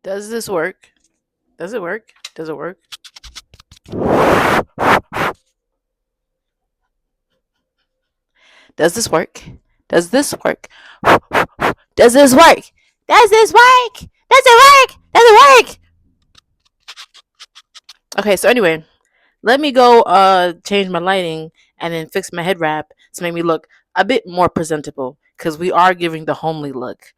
Does this work? Does it work? Does it work? Does this work? Does this work? Does this work? Does this work? Does it work? Does it work? Okay, so anyway, let me go change my lighting and then fix my head wrap to make me look a bit more presentable because we are giving the homely look.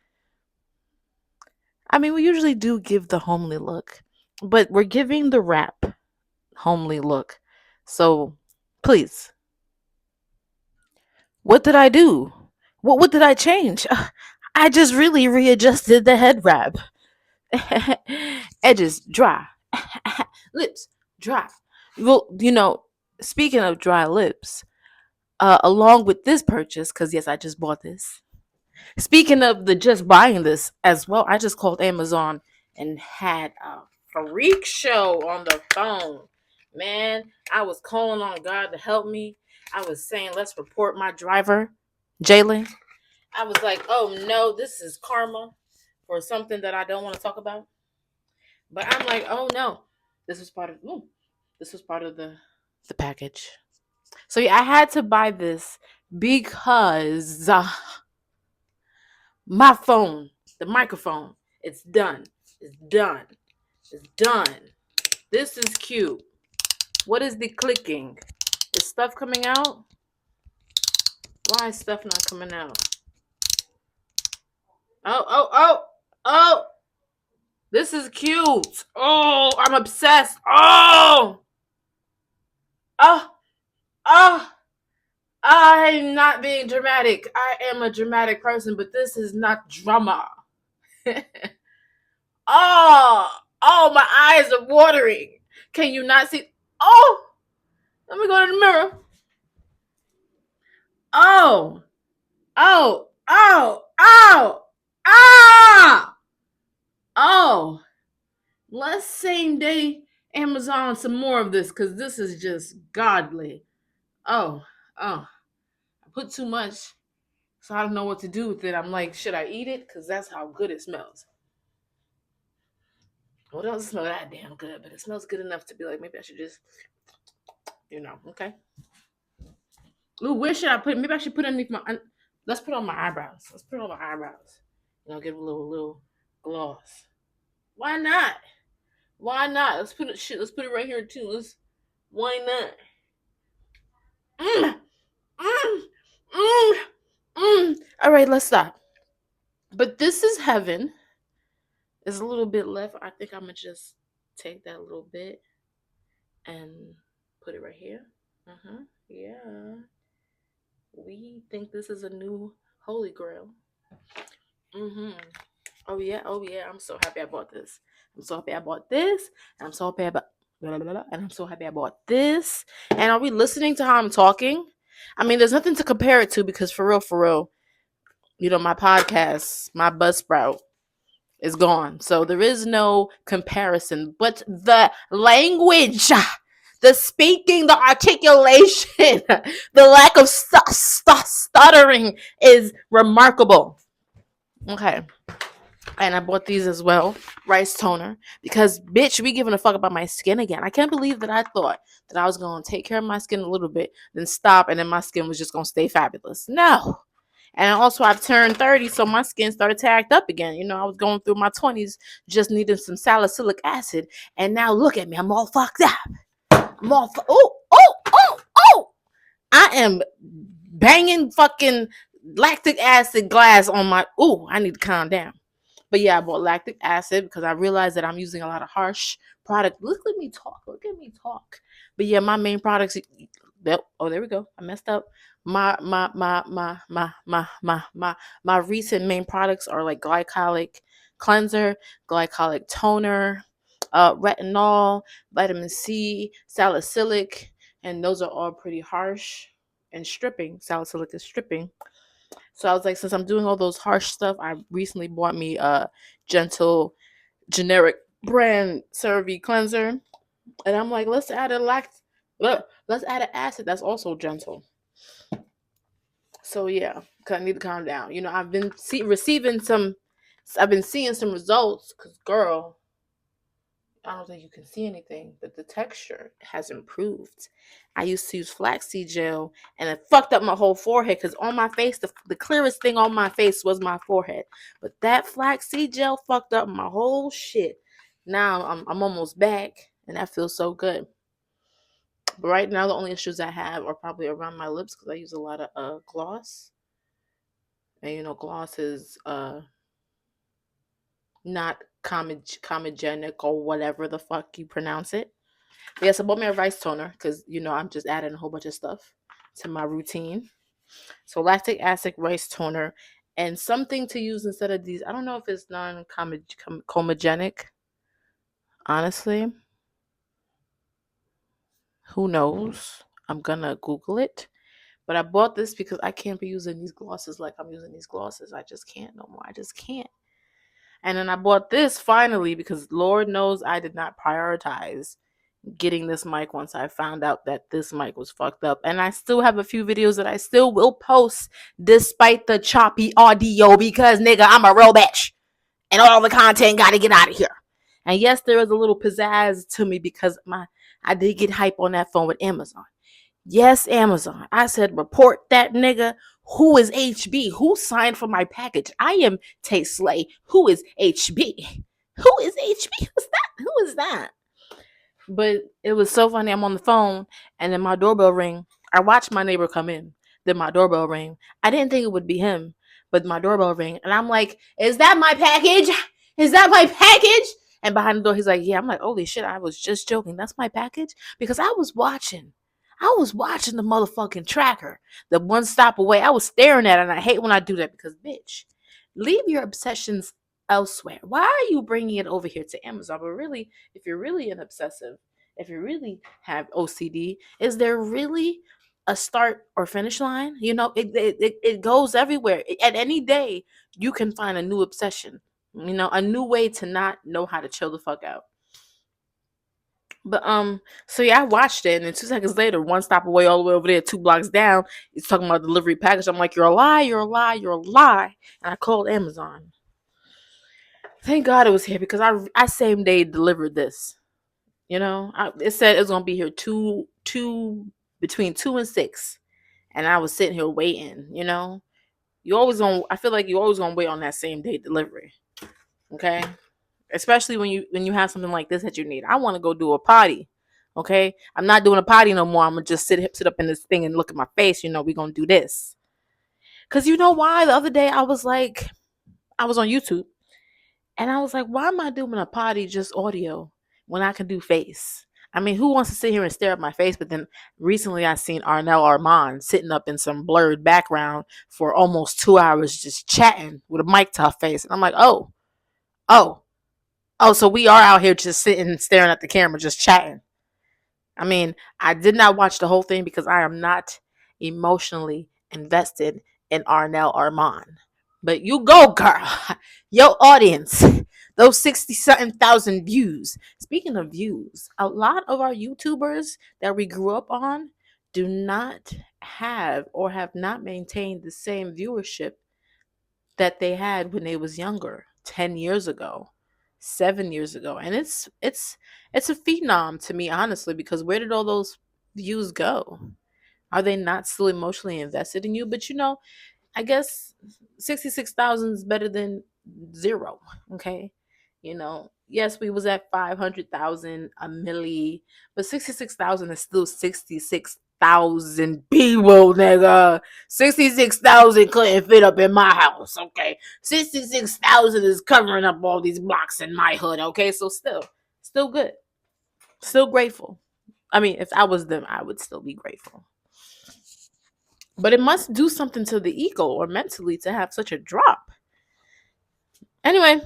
I mean, we usually do give the homely look, but we're giving the wrap homely look. So, please, what did I do? What did I change? I just really readjusted the head wrap. Edges dry, lips dry. Well, speaking of dry lips, along with this purchase, because yes, I just bought this. Speaking of the just buying this as well, I just called Amazon and had a freak show on the phone. Man, I was calling on God to help me. I was saying, let's report my driver, Jalen. I was like, oh no, this is karma for something that I don't want to talk about. But I'm like, oh no, this was part of the package. So yeah, I had to buy this because my phone, the microphone, it's done. It's done. It's done. This is cute. What is the clicking? Is stuff coming out? Why is stuff not coming out? Oh. This is cute. Oh, I'm obsessed. Oh. Oh. Oh. I'm not being dramatic. I am a dramatic person, but this is not drama. Oh, my eyes are watering. Can you not see? Oh, let me go to the mirror. Oh, oh, ah, oh. Let's same day Amazon some more of this because this is just godly. Oh, I put too much, so I don't know what to do with it. I'm like, should I eat it? Because that's how good it smells. Well, it doesn't smell that damn good, but it smells good enough to be like, maybe I should just, okay. Ooh, where should I put it? Maybe I should put it underneath my. Let's put it on my eyebrows. Let's put it on my eyebrows. Give it a little gloss. Why not? Why not? Let's put it. Shit. Let's put it right here too. Why not? Mm, mm, mm. All right, let's stop. But this is heaven. There's a little bit left. I think I'm gonna just take that little bit and put it right here. Yeah. We think this is a new holy grail. Mm-hmm. Oh yeah. I'm so happy I bought this. I'm so happy I bought this. And I'm so happy about blah, blah, blah, and I'm so happy I bought this. And are we listening to how I'm talking? I mean, there's nothing to compare it to because for real, my podcast, my Buzzsprout is gone. So there is no comparison. But the language, the speaking, the articulation, the lack of stuttering is remarkable. Okay. And I bought these as well, rice toner, because bitch, we giving a fuck about my skin again. I can't believe that I thought that I was gonna take care of my skin a little bit, then stop, and then my skin was just gonna stay fabulous. No. And also, I've turned 30, so my skin started to act up again. I was going through my 20s, just needing some salicylic acid, and now look at me, I'm all fucked up. I'm all oh! I am banging fucking lactic acid glass on my. Oh, I need to calm down. But yeah, I bought lactic acid because I realized that I'm using a lot of harsh product. Look at me talk. Look at me talk. But yeah, my main products. Oh, there we go. I messed up. My recent main products are like glycolic cleanser, glycolic toner, retinol, vitamin C, salicylic, and those are all pretty harsh and stripping. Salicylic is stripping. So I was like, since I'm doing all those harsh stuff, I recently bought me a gentle generic brand CeraVe cleanser. And I'm like, let's add let's add an acid that's also gentle. So yeah, cause I need to calm down. I've been receiving some So I've been seeing some results because, girl, I don't think you can see anything, but the texture has improved. I used to use flaxseed gel and it fucked up my whole forehead because on my face, the clearest thing on my face was my forehead. But that flaxseed gel fucked up my whole shit. Now I'm almost back and that feels so good. But right now, the only issues I have are probably around my lips because I use a lot of gloss. And gloss is not comedogenic or whatever the fuck you pronounce it. But yes, I bought me a rice toner because I'm just adding a whole bunch of stuff to my routine. So lactic acid rice toner and something to use instead of these. I don't know if it's non-comedogenic. Honestly, who knows? I'm gonna Google it. But I bought this because I can't be using these glosses like I'm using these glosses. I just can't no more. I just can't. And then I bought this finally because Lord knows I did not prioritize getting this mic once I found out that this mic was fucked up. And I still have a few videos that I still will post despite the choppy audio because, nigga, I'm a real bitch. And all the content got to get out of here. And yes, there is a little pizzazz to me because I did get hype on that phone with Amazon. Yes, Amazon. I said, report that nigga. Who is HB? Who signed for my package? I am Tay Slay. Who is HB? Who is HB? Who's that? Who is that? But it was so funny. I'm on the phone and then my doorbell ring. I watched my neighbor come in. Then my doorbell ring. I didn't think it would be him, but my doorbell ring. And I'm like, is that my package? Is that my package? And behind the door, he's like, yeah. I'm like, holy shit, I was just joking. That's my package? Because I was watching the motherfucking tracker. The one stop away. I was staring at it, and I hate when I do that because, bitch, leave your obsessions elsewhere. Why are you bringing it over here to Amazon? But really, if you're really an obsessive, if you really have OCD, is there really a start or finish line? It goes everywhere. At any day, you can find a new obsession. A new way to not know how to chill the fuck out. But so yeah, I watched it, and then 2 seconds later, one stop away, all the way over there, 2 blocks down, he's talking about delivery package. I'm like, you're a lie, you're a lie, you're a lie. And I called Amazon. Thank God it was here because I same day delivered this. It said it was gonna be here between 2 and 6, and I was sitting here waiting. I feel like you always gonna wait on that same day delivery. Okay. Especially when you have something like this that you need. I want to go do a potty. Okay, I'm not doing a potty no more. I'm gonna just sit up in this thing and look at my face. We're gonna do this. Cause you know why? The other day I was on YouTube and I was like, why am I doing a potty just audio when I can do face? I mean, who wants to sit here and stare at my face? But then recently I seen Arnell Armand sitting up in some blurred background for almost 2 hours just chatting with a mic to her face. And I'm like, oh, so we are out here just sitting and staring at the camera, just chatting. I mean, I did not watch the whole thing because I am not emotionally invested in Arnell Armand. But you go, girl. Your audience, those 60-something thousand views. Speaking of views, a lot of our YouTubers that we grew up on do not have or have not maintained the same viewership that they had when they was younger, 10 years ago, 7 years ago. And it's a phenom to me, honestly, because where did all those views go? Are they not still emotionally invested in you? But I guess 66,000 is better than 0. Okay. Yes, we was at 500,000 a milli, but 66,000 is still 66,000 people, nigga. 66,000 couldn't fit up in my house, okay? 66,000 is covering up all these blocks in my hood, okay? So still good. Still grateful. I mean, if I was them, I would still be grateful. But it must do something to the ego or mentally to have such a drop. Anyway,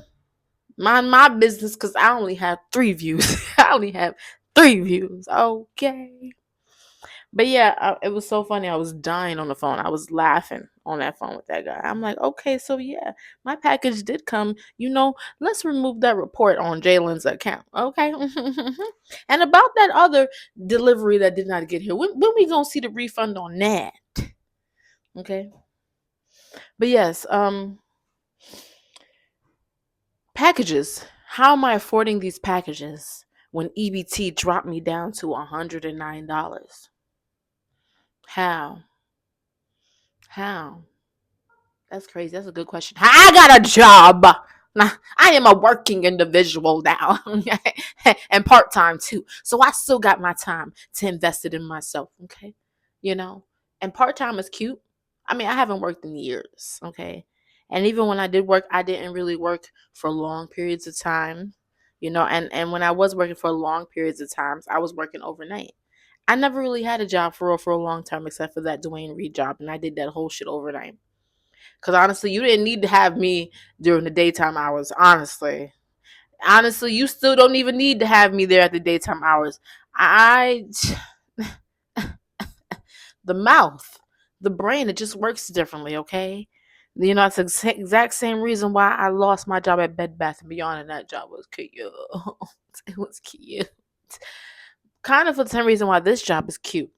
mind my business because I only have 3 views. I only have 3 views. Okay. But yeah, it was so funny. I was dying on the phone. I was laughing on that phone with that guy. I'm like, okay, so yeah, my package did come. Let's remove that report on Jalen's account. Okay. And about that other delivery that did not get here, when we gonna see the refund on that? Okay. But yes, Packages. How am I affording these packages when EBT dropped me down to $109? How? How? That's crazy. That's a good question. I got a job. Nah, I am a working individual now. And part-time too. So I still got my time to invest it in myself. Okay. You know? And part-time is cute. I mean, I haven't worked in years. Okay. And even when I did work, I didn't really work for long periods of time. And when I was working for long periods of times, I was working overnight. I never really had a job for a long time except for that Dwayne Reed job. And I did that whole shit overnight. Because honestly, you didn't need to have me during the daytime hours. Honestly, you still don't even need to have me there at the daytime hours. I, the mouth, the brain, it just works differently, okay? It's the exact same reason why I lost my job at Bed Bath & Beyond, and that job was cute. It was cute. Kind of for the same reason why this job is cute.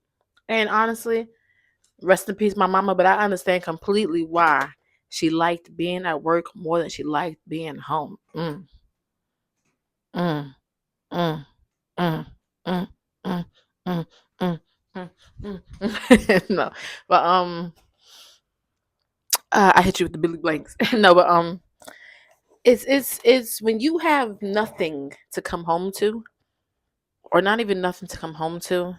And honestly, rest in peace, my mama, but I understand completely why she liked being at work more than she liked being home. Mm, mm, mm, mm, mm, mm, mm, mm, mm, mm. No, but I hit you with the Billy Blanks. No, but it's when you have nothing to come home to, or not even nothing to come home to,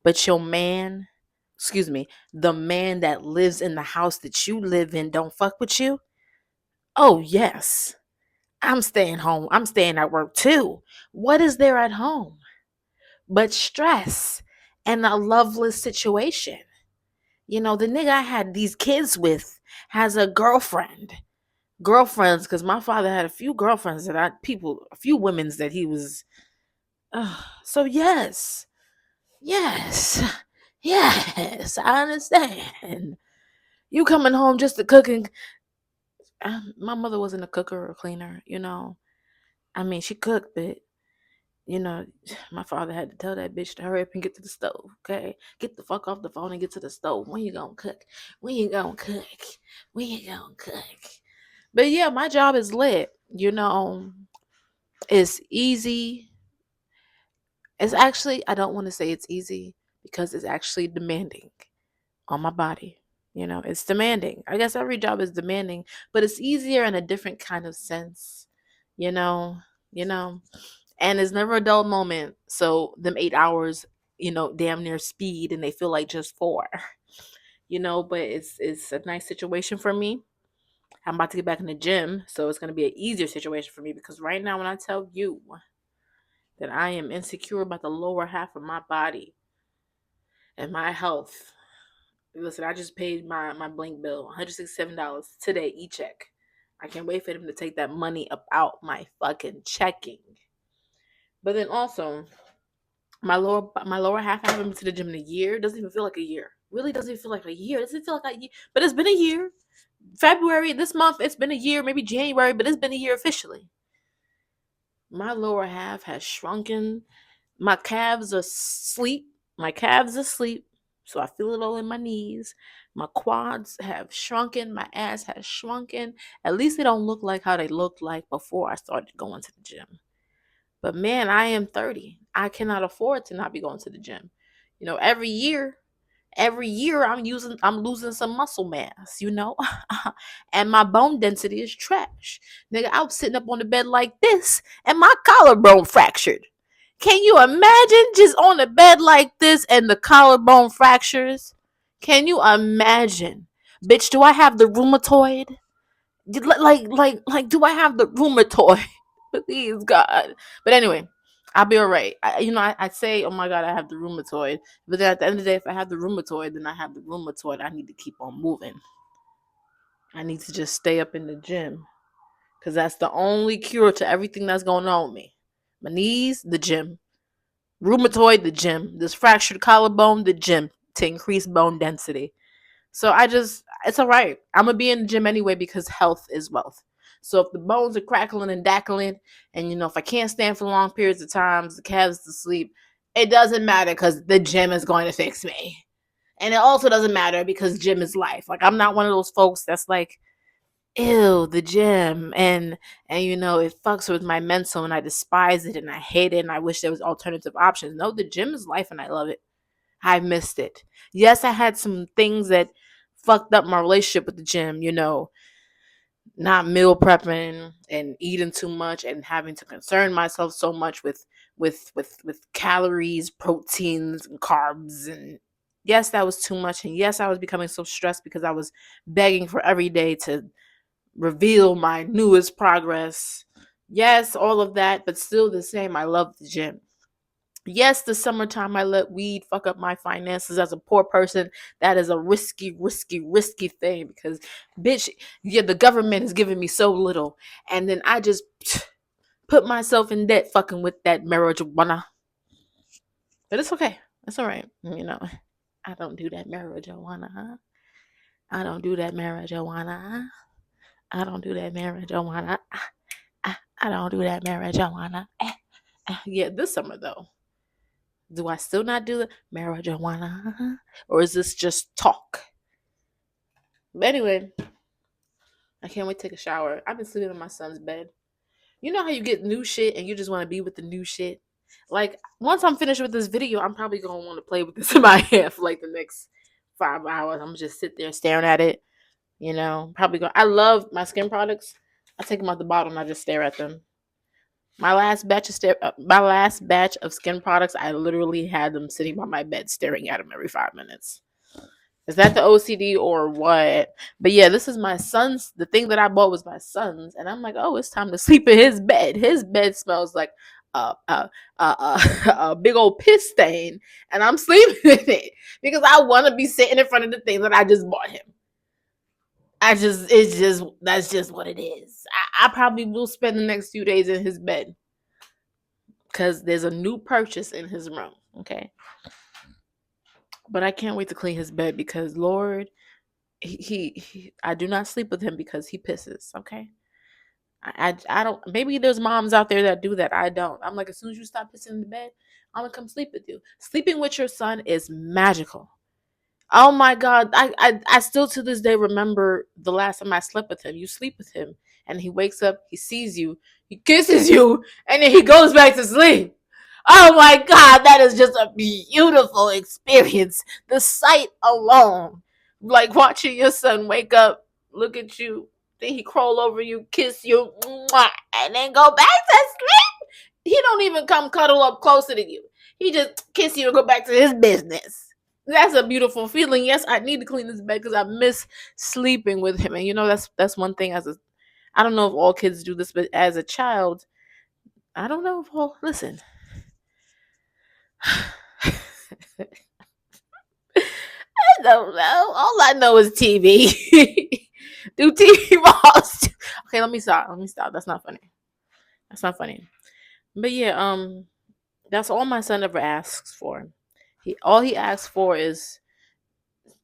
but your man, excuse me, the man that lives in the house that you live in don't fuck with you. Oh yes, I'm staying home. I'm staying at work too. What is there at home but stress and a loveless situation? The nigga I had these kids with has a girlfriend. Girlfriends, because my father had a few girlfriends a few women's that he was. So yes, yes, yes, I understand. You coming home just to cook and my mother wasn't a cooker or cleaner. I mean, she cooked, but you know, my father had to tell that bitch to hurry up and get to the stove. Okay, get the fuck off the phone and get to the stove. When you gonna cook? When you gonna cook? When you gonna cook? But yeah, my job is lit. It's easy. It's actually, I don't want to say it's easy because it's actually demanding on my body. It's demanding. I guess every job is demanding, but it's easier in a different kind of sense. You know, you know. And it's never a dull moment. So them 8 hours, damn near speed, and they feel like just four. But it's a nice situation for me. I'm about to get back in the gym, so it's gonna be an easier situation for me because right now, when I tell you that I am insecure about the lower half of my body and my health, listen, I just paid my Blink bill, $167 today, e-check. I can't wait for them to take that money up out my fucking checking. But then also, my lower half, I haven't been to the gym in a year. It doesn't even feel like a year. Really doesn't even feel like a year. It doesn't feel like a year. But it's been a year. February, this month, it's been a year, maybe January, but it's been a year officially. My lower half has shrunken. My calves are asleep. So I feel it all in my knees. My quads have shrunken. My ass has shrunken. At least they don't look like how they looked like before I started going to the gym. But man, I am 30. I cannot afford to not be going to the gym. Every year I'm losing some muscle mass. And my bone density is trash. Nigga, I was sitting up on the bed like this and my collarbone fractured. Can you imagine just on the bed like this and the collarbone fractures? Can you imagine? Bitch, do I have the rheumatoid? Do I have the rheumatoid? Please, God. But anyway, I'll be all right. I say, oh my God, I have the rheumatoid. But then at the end of the day, if I have the rheumatoid, then I have the rheumatoid. I need to keep on moving. I need to just stay up in the gym. Because that's the only cure to everything that's going on with me. My knees, the gym. Rheumatoid, the gym. This fractured collarbone, the gym. To increase bone density. So it's all right. I'm going to be in the gym anyway because health is wealth. So if the bones are crackling and dackling, and if I can't stand for long periods of time, the calves asleep, it doesn't matter because the gym is going to fix me. And it also doesn't matter because gym is life. Like, I'm not one of those folks that's like, ew, the gym. And you know, it fucks with my mental and I despise it and I hate it and I wish there was alternative options. No, the gym is life and I love it. I missed it. Yes, I had some things that fucked up my relationship with the gym, you know, not meal prepping and eating too much and having to concern myself so much with calories, proteins, and carbs. And yes, that was too much. And yes, I was becoming so stressed because I was begging for every day to reveal my newest progress. Yes, all of that, but still the same. I love the gym. Yes, the summertime I let weed fuck up my finances as a poor person. That is a risky, risky, risky thing because, bitch, yeah, the government is giving me so little. And then I just put myself in debt fucking with that marijuana. But it's okay. It's all right. You know, I don't do that marijuana. Huh? I don't do that marijuana. I don't do that marijuana. I don't do that marijuana. Yeah, this summer though. Do I still not do the marijuana? Or is this just talk? But anyway, I can't wait to take a shower. I've been sleeping in my son's bed. You know how you get new shit and you just want to be with the new shit? Like, once I'm finished with this video, I'm probably going to want to play with this in my hand for like the next 5 hours. I'm going to just sit there staring at it. You know, probably go. I love my skin products. I take them out the bottle and I just stare at them. My last batch of skin products, I literally had them sitting by my bed staring at them every 5 minutes. Is that the OCD or what? But yeah, this is my son's. The thing that I bought was my son's, and I'm like, oh, it's time to sleep in his bed. His bed smells like a big old piss stain, and I'm sleeping in it because I want to be sitting in front of the thing that I just bought him. That's just what it is. I probably will spend the next few days in his bed because there's a new purchase in his room. Okay, but I can't wait to clean his bed because Lord, I do not sleep with him because he pisses. Okay, I don't. Maybe there's moms out there that do that. I don't. I'm like, as soon as you stop pissing in the bed, I'm gonna come sleep with you. Sleeping with your son is magical. Oh my God. I still to this day remember the last time I slept with him. You sleep with him and he wakes up, he sees you, he kisses you, and then he goes back to sleep. Oh my God, that is just a beautiful experience. The sight alone, like watching your son wake up, look at you, then he crawl over you, kiss you, and then go back to sleep. He don't even come cuddle up closer to you. He just kiss you and go back to his business. That's a beautiful feeling. Yes, I need to clean this bed because I miss sleeping with him. And you know, that's one thing. I don't know if all kids do this, but as a child, I don't know if all. Listen, I don't know. All I know is TV. Do TV balls? Okay, let me stop. Let me stop. That's not funny. That's not funny. But yeah, that's all my son ever asks for. All he asks for is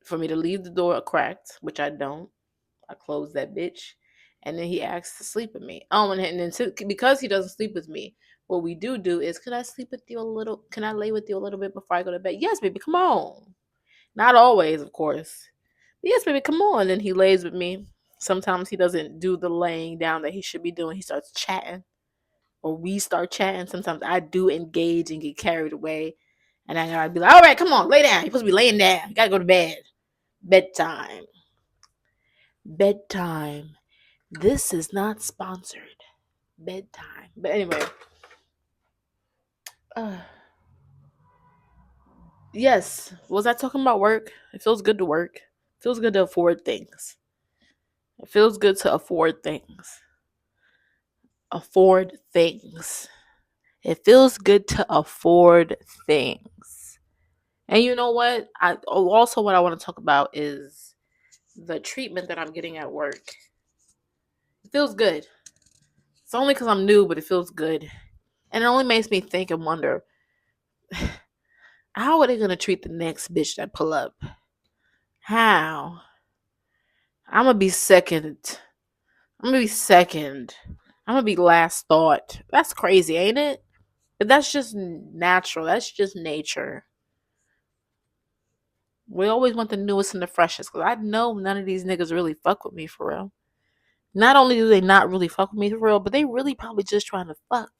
for me to leave the door cracked, which I don't. I close that bitch. And then he asks to sleep with me. Oh, and then because he doesn't sleep with me, what we do is, can I sleep with you a little? Can I lay with you a little bit before I go to bed? Yes, baby, come on. Not always, of course. But yes, baby, come on. And then he lays with me. Sometimes he doesn't do the laying down that he should be doing. He starts chatting, or we start chatting. Sometimes I do engage and get carried away. And I gotta be like, all right, come on, lay down. You're supposed to be laying down. You gotta go to bed. Bedtime. Bedtime. This is not sponsored. Bedtime. But anyway, uh, yes. Was I talking about work? It feels good to work. It feels good to afford things. It feels good to afford things. Afford things. It feels good to afford things. And you know what? What I want to talk about is the treatment that I'm getting at work. It feels good. It's only because I'm new, but it feels good. And it only makes me think and wonder, how are they going to treat the next bitch that pull up? How? I'm going to be second. I'm going to be second. I'm going to be last thought. That's crazy, ain't it? But that's just natural. That's just nature. We always want the newest and the freshest. Because I know none of these niggas really fuck with me for real. Not only do they not really fuck with me for real, but they really probably just trying to fuck.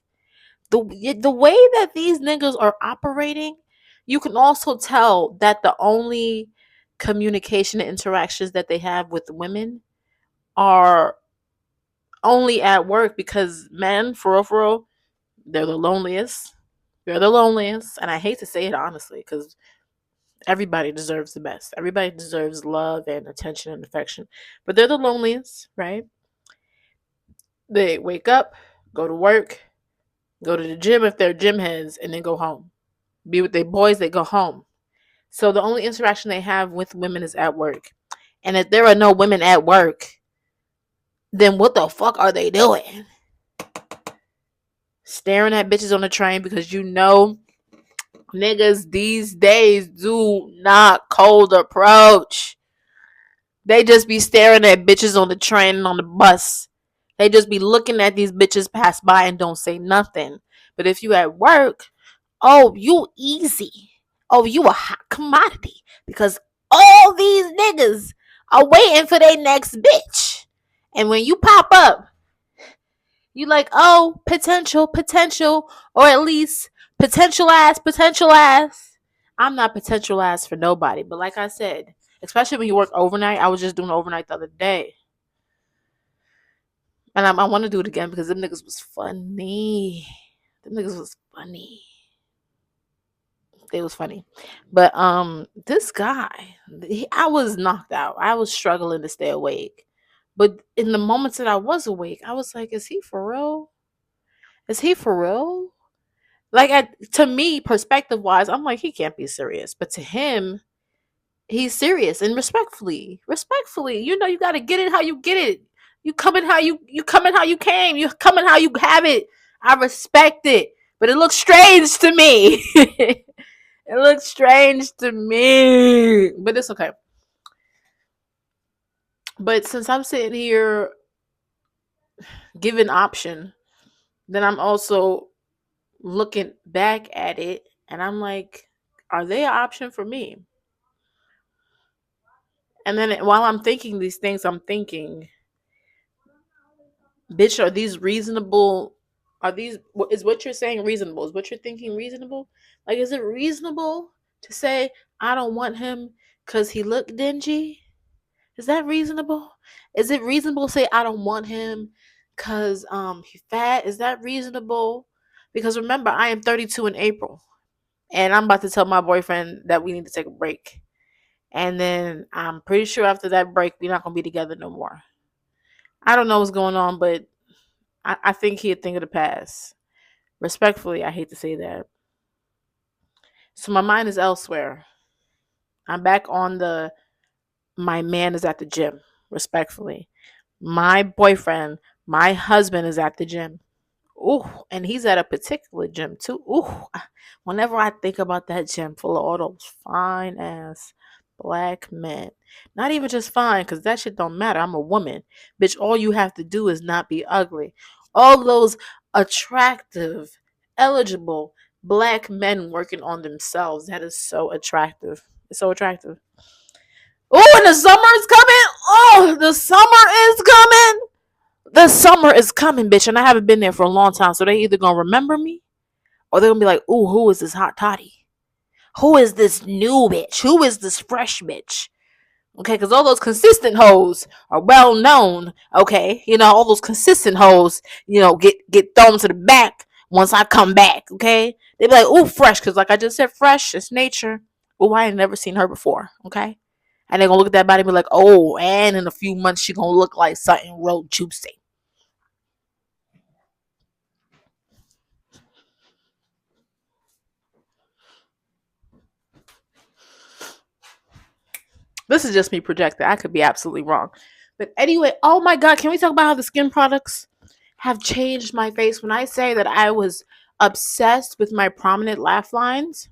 The way that these niggas are operating, you can also tell that the only communication and interactions that they have with women are only at work, because men, for real, they're the loneliest. They're the loneliest, and I hate to say it honestly, because everybody deserves the best. Everybody deserves love and attention and affection, but they're the loneliest, right? They wake up, go to work, go to the gym if they're gym heads, and then go home. Be with their boys, they go home. So the only interaction they have with women is at work. And if there are no women at work, then what the fuck are they doing? Staring at bitches on the train, because you know niggas these days do not cold approach. They just be staring at bitches on the train and on the bus. They just be looking at these bitches pass by and don't say nothing. But if you at work, oh, you easy. Oh, you a hot commodity, because all these niggas are waiting for their next bitch. And when you pop up, you like, oh, potential, or at least potential ass. I'm not potential ass for nobody. But like I said, especially when you work overnight, I was just doing overnight the other day. And I want to do it again because them niggas was funny. Them niggas was funny. They was funny. But this guy, I was knocked out. I was struggling to stay awake. But in the moments that I was awake, I was like, is he for real? Is he for real? Like, to me, perspective wise, I'm like, he can't be serious. But to him, he's serious, and respectfully, you know, you got to get it how you get it. You coming how you coming how you came. You coming how you have it. I respect it, but it looks strange to me. It looks strange to me, but it's okay. But since I'm sitting here giving option, then I'm also looking back at it, and I'm like, are they an option for me? And then while I'm thinking these things, I'm thinking, bitch, are these reasonable? Is what you're saying reasonable? Is what you're thinking reasonable? Like, is it reasonable to say I don't want him because he looked dingy? Is that reasonable? Is it reasonable to say I don't want him because he's fat? Is that reasonable? Because remember, I am 32 in April, and I'm about to tell my boyfriend that we need to take a break. And then I'm pretty sure after that break, we're not gonna be together no more. I don't know what's going on, but I think he'd think of the past. Respectfully, I hate to say that. So my mind is elsewhere. I'm back on my man is at the gym. Respectfully, my boyfriend, my husband is at the gym. Ooh, and he's at a particular gym too. Ooh, whenever I think about that gym full of all those fine ass black men, not even just fine, because that shit don't matter. I'm a woman, bitch. All you have to do is not be ugly. All those attractive, eligible black men working on themselves. That is so attractive. It's so attractive. Oh, and the summer is coming. Oh, the summer is coming. The summer is coming, bitch, and I haven't been there for a long time. So they either gonna remember me, or they're gonna be like, "Ooh, who is this hot toddy? Who is this new bitch? Who is this fresh bitch?" Okay, because all those consistent hoes are well known. Okay, you know, all those consistent hoes, you know, get thrown to the back once I come back. Okay, they be like, "Ooh, fresh," because like I just said, fresh. It's nature. Oh, I ain't never seen her before. Okay, and they're gonna look at that body and be like, "Oh, and in a few months she gonna look like something real juicy." This is just me projecting. I could be absolutely wrong. But anyway, oh my God, can we talk about how the skin products have changed my face? When I say that I was obsessed with my prominent laugh lines,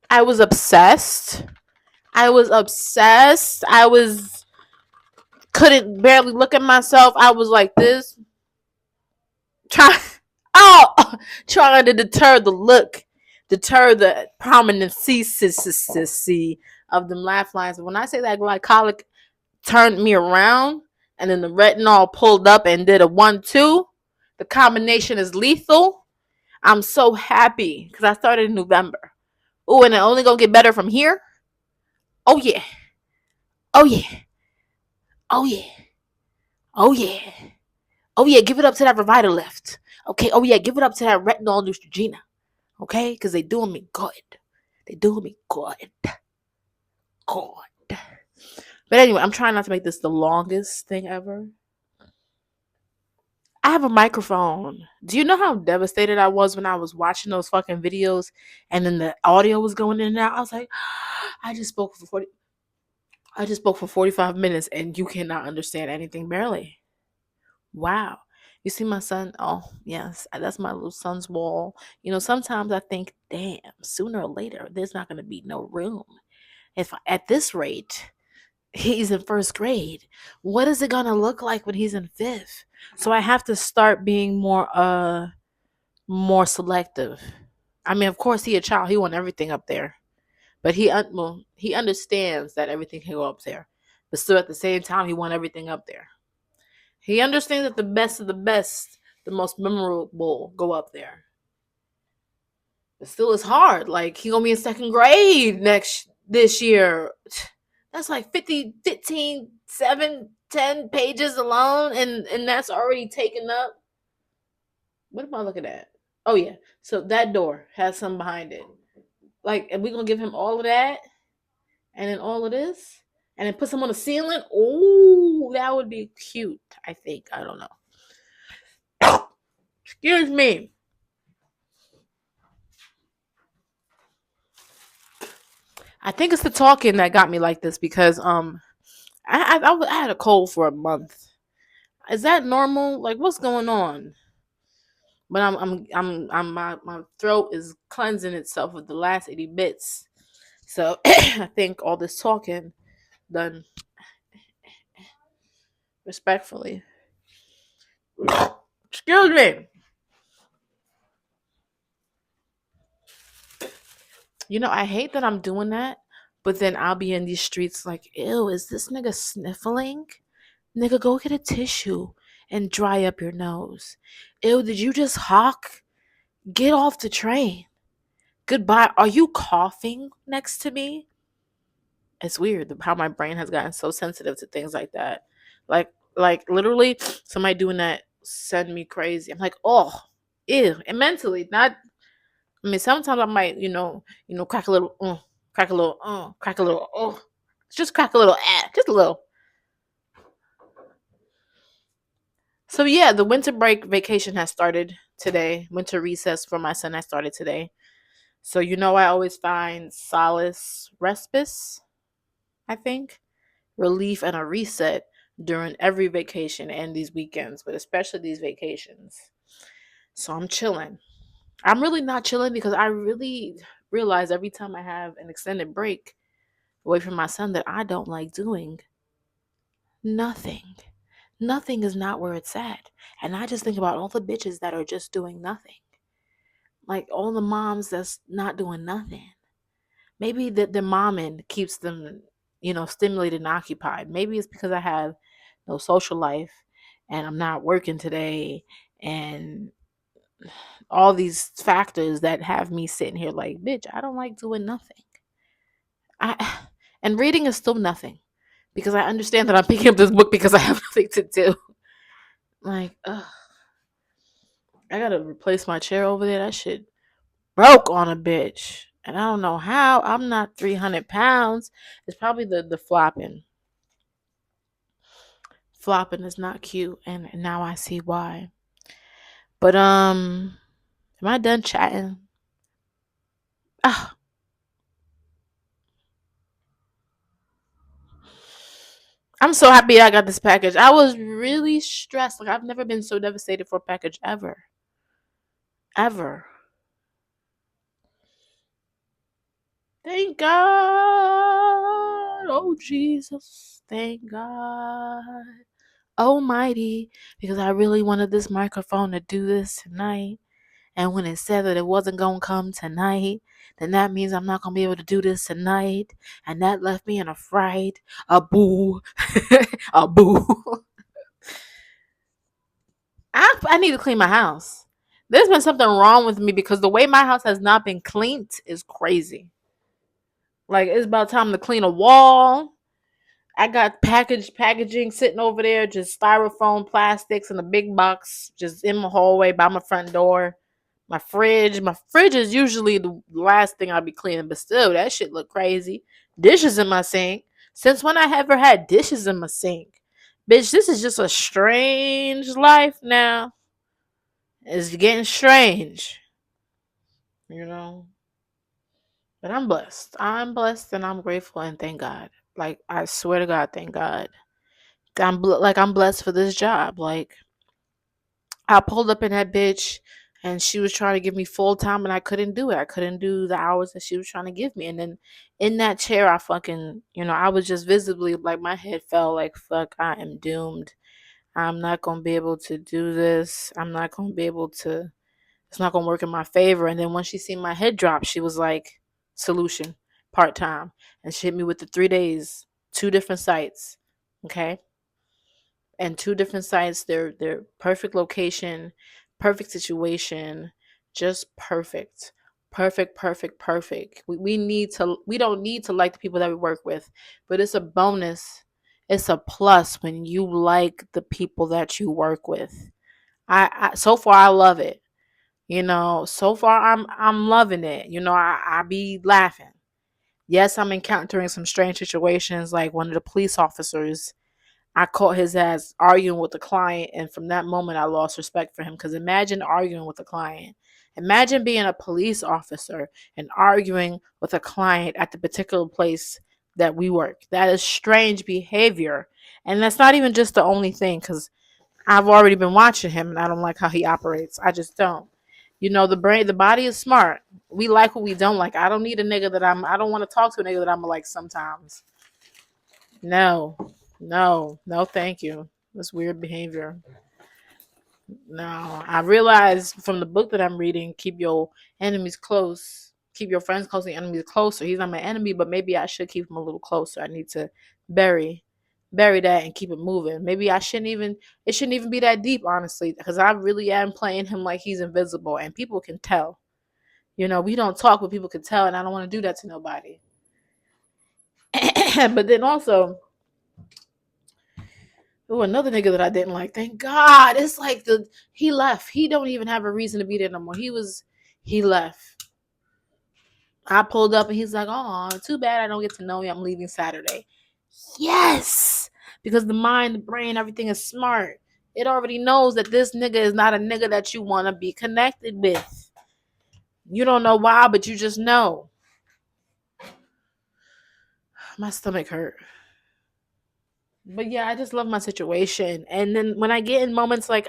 I was obsessed. I was couldn't barely look at myself. I was like this. Try oh trying to deter the prominency of them laugh lines. When I say that glycolic turned me around, and then the retinol pulled up and did a 1-2. The combination is lethal. I'm so happy because I started in November. Oh, and it only gonna get better from here. Oh yeah. Oh yeah. Oh yeah. Oh yeah. Oh yeah. Give it up to that Revitalift. Okay. Oh yeah. Give it up to that retinol Neutrogena. Okay, because they doing me good. They doing me good. Good. But anyway, I'm trying not to make this the longest thing ever. I have a microphone. Do you know how devastated I was when I was watching those fucking videos and then the audio was going in and out? I was like, I just spoke for 45 minutes and you cannot understand anything barely. Wow. You see my son? Oh, yes. That's my little son's wall. Sometimes I think, damn, sooner or later, there's not going to be no room. If at this rate, he's in first grade, what is it going to look like when he's in fifth? So I have to start being more selective. I mean, of course, he a child. He want everything up there. But he understands that everything can go up there. But still at the same time, he want everything up there. He understands that the best of the best, the most memorable, go up there. But still, it's hard. Like, he gonna be in second grade this year. That's like 50, 15, 7, 10 pages alone, and that's already taken up. What am I looking at? Oh yeah. So that door has something behind it. Like, and we're gonna give him all of that, and then all of this, and then put some on the ceiling. Oh, that would be cute. I think. I don't know. Excuse me. I think it's the talking that got me like this because I had a cold for a month. Is that normal? Like, what's going on? But my throat is cleansing itself with the last 80 bits. So I think all this talking done respectfully. Excuse me. I hate that I'm doing that, but then I'll be in these streets like, ew, is this nigga sniffling? Nigga, go get a tissue and dry up your nose. Ew, did you just hawk? Get off the train. Goodbye. Are you coughing next to me? It's weird how my brain has gotten so sensitive to things like that. Like literally, somebody doing that send me crazy. I'm like, oh, ew. And mentally, not. I mean, sometimes I might, crack a little, crack a little, crack a little, just crack a little, just a little. So yeah, the winter break vacation has started today. Winter recess for my son has started today. So I always find solace, respite, I think, relief and a reset during every vacation and these weekends, but especially these vacations. So I'm chilling. I'm really not chilling because I really realize every time I have an extended break away from my son that I don't like doing nothing. Nothing is not where it's at. And I just think about all the bitches that are just doing nothing. Like all the moms that's not doing nothing. Maybe the momming keeps them, stimulated and occupied. Maybe it's because I have no social life and I'm not working today and all these factors that have me sitting here like, bitch, I don't like doing nothing. And reading is still nothing because I understand that I'm picking up this book because I have nothing to do. Like, ugh. I gotta replace my chair over there. That shit broke on a bitch. And I don't know how. I'm not 300 pounds. It's probably the flopping. Flopping is not cute. And now I see why. But, am I done chatting? Ah. I'm so happy I got this package. I was really stressed. Like, I've never been so devastated for a package ever. Ever. Thank God. Oh, Jesus. Thank God. Almighty. Because I really wanted this microphone to do this tonight. And when it said that it wasn't going to come tonight, then that means I'm not going to be able to do this tonight. And that left me in a fright. A boo. A boo. I need to clean my house. There's been something wrong with me because the way my house has not been cleaned is crazy. Like, it's about time to clean a wall. I got packaging sitting over there, just styrofoam plastics in a big box, just in my hallway by my front door. My fridge is usually the last thing I'll be cleaning, but still, that shit look crazy. Dishes in my sink. Since when I ever had dishes in my sink? Bitch, this is just a strange life now. It's getting strange, you know. But I'm blessed. I'm blessed and I'm grateful and thank God. Like, I swear to God, thank God. I'm blessed for this job. Like, I pulled up in that bitch and she was trying to give me full time and I couldn't do it. I couldn't do the hours that she was trying to give me. And then in that chair, I fucking, I was just visibly like, my head fell like, fuck, I am doomed. I'm not going to be able to do this. I'm not going to be able to, it's not going to work in my favor. And then when she seen my head drop, she was like, solution, part time. And she hit me with the 3 days, 2 different sites. Okay. And 2 different sites. They're perfect location, perfect situation, just perfect. Perfect, perfect, perfect. We don't need to like the people that we work with, but it's a bonus. It's a plus when you like the people that you work with. I so far I love it. So far I'm loving it. I be laughing. Yes, I'm encountering some strange situations like one of the police officers. I caught his ass arguing with the client, and from that moment, I lost respect for him. Because imagine arguing with a client. Imagine being a police officer and arguing with a client at the particular place that we work. That is strange behavior. And that's not even just the only thing, because I've already been watching him, and I don't like how he operates. I just don't. The body is smart. We like what we don't like. I don't need a nigga I don't want to talk to a nigga that I'm like sometimes. No, no, thank you. That's weird behavior. No, I realized from the book that I'm reading, keep your enemies close, keep your friends close, and enemies closer. He's not my enemy, but maybe I should keep him a little closer. I need to bury, bury that and keep it moving. Maybe it shouldn't even be that deep, honestly, because I really am playing him like he's invisible, and people can tell. We don't talk, but people can tell, and I don't want to do that to nobody. But then also, oh, another nigga that I didn't like. Thank God. It's like he left. He don't even have a reason to be there no more. He left. I pulled up and he's like, "Oh, too bad I don't get to know you. I'm leaving Saturday." Yes, because the mind, the brain, everything is smart. It already knows that this nigga is not a nigga that you want to be connected with. You don't know why, but you just know. My stomach hurt. But yeah, I just love my situation. And then when I get in moments like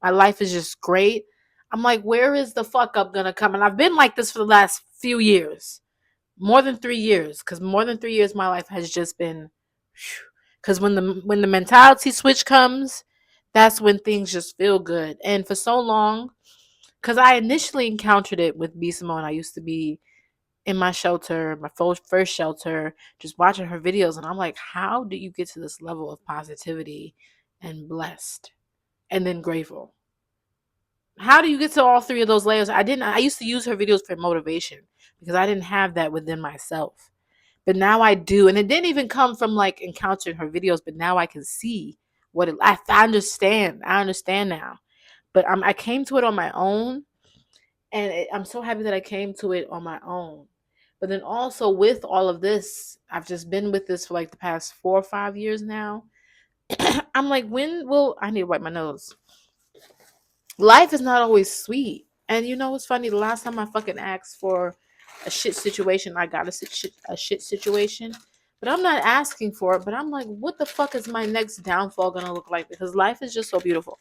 my life is just great, I'm like, where is the fuck up gonna come? And I've been like this for the last few years, more than 3 years, because more than 3 years, my life has just been. Because when the mentality switch comes, that's when things just feel good. And for so long, because I initially encountered it with B Simone, I used to be in my shelter, my first shelter, just watching her videos. And I'm like, how do you get to this level of positivity and blessed and then grateful? How do you get to all three of those layers? I used to use her videos for motivation because I didn't have that within myself. But now I do. And it didn't even come from like encountering her videos, but now I can see I understand. I understand now. But I came to it on my own. And I'm so happy that I came to it on my own. But then also with all of this, I've just been with this for like the past 4 or 5 years now. I'm like, I need to wipe my nose. Life is not always sweet. And what's funny? The last time I fucking asked for a shit situation, I got a shit situation. But I'm not asking for it. But I'm like, what the fuck is my next downfall gonna look like? Because life is just so beautiful.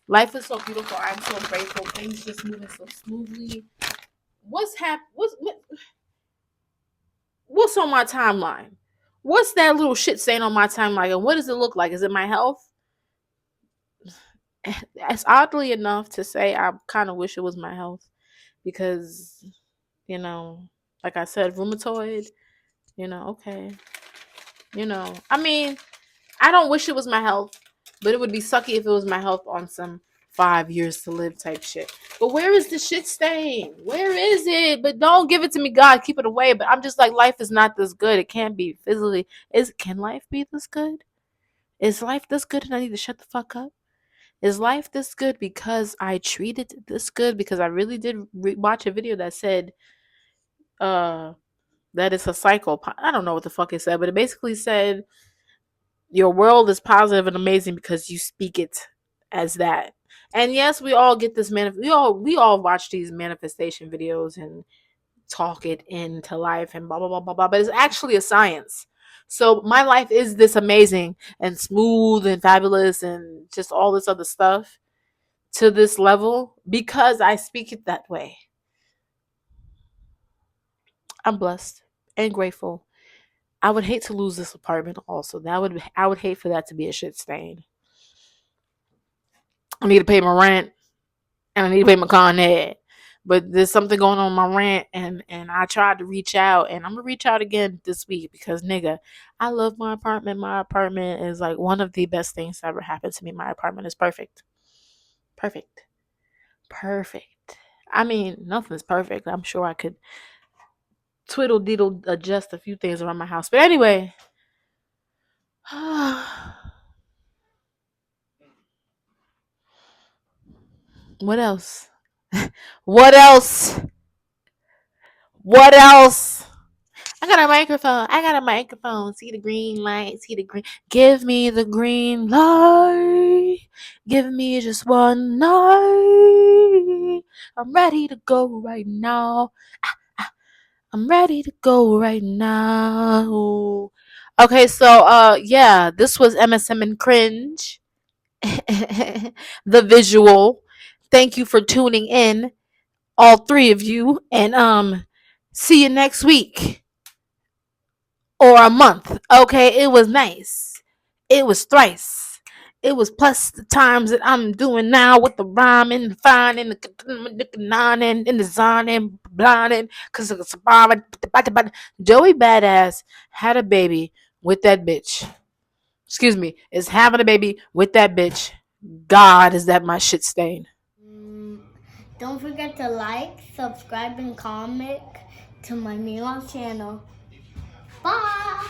Life is so beautiful. I'm so grateful. Things just moving so smoothly. What's on my timeline? What's that little shit saying on my timeline? And what does it look like? Is it my health? It's oddly enough to say I kind of wish it was my health because, like I said, rheumatoid, okay. I mean, I don't wish it was my health, but it would be sucky if it was my health on some 5 years to live type shit. But where is the shit stain? Where is it? But don't give it to me, God. Keep it away. But I'm just like, life is not this good. It can't be physically. Can life be this good? Is life this good and I need to shut the fuck up? Is life this good because I treated it this good? Because I really did watch a video that said that it's a cycle. I don't know what the fuck it said, but it basically said your world is positive and amazing because you speak it as that. And yes, we all get this we all watch these manifestation videos and talk it into life and blah blah blah blah blah. But it's actually a science. So my life is this amazing and smooth and fabulous and just all this other stuff to this level because I speak it that way. I'm blessed and grateful. I would hate to lose this apartment also. I would hate for that to be a shit stain. I need to pay my rent and I need to pay my Con Ed. But there's something going on with my rent and I tried to reach out and I'm gonna reach out again this week because nigga, I love my apartment. My apartment is like one of the best things that ever happened to me. My apartment is perfect. Perfect. Perfect. I mean, nothing's perfect. I'm sure I could twiddle diddle adjust a few things around my house. But anyway. What else? What else? What else? I got a microphone. I got a microphone. See the green light. See the green. Give me the green light. Give me just one night. I'm ready to go right now. I'm ready to go right now. Okay, so yeah, this was MSM&Cringe. The visual. Thank you for tuning in, all three of you, and see you next week or a month. Okay, it was nice. It was thrice. It was plus the times that I'm doing now with the rhyming, the finding, the nodding, and the zoning, blinding, because it's Joey Badass had a baby with that bitch. Excuse me, is having a baby with that bitch. God, is that my shit stain? Don't forget to like, subscribe, and comment to my Milan channel. Bye!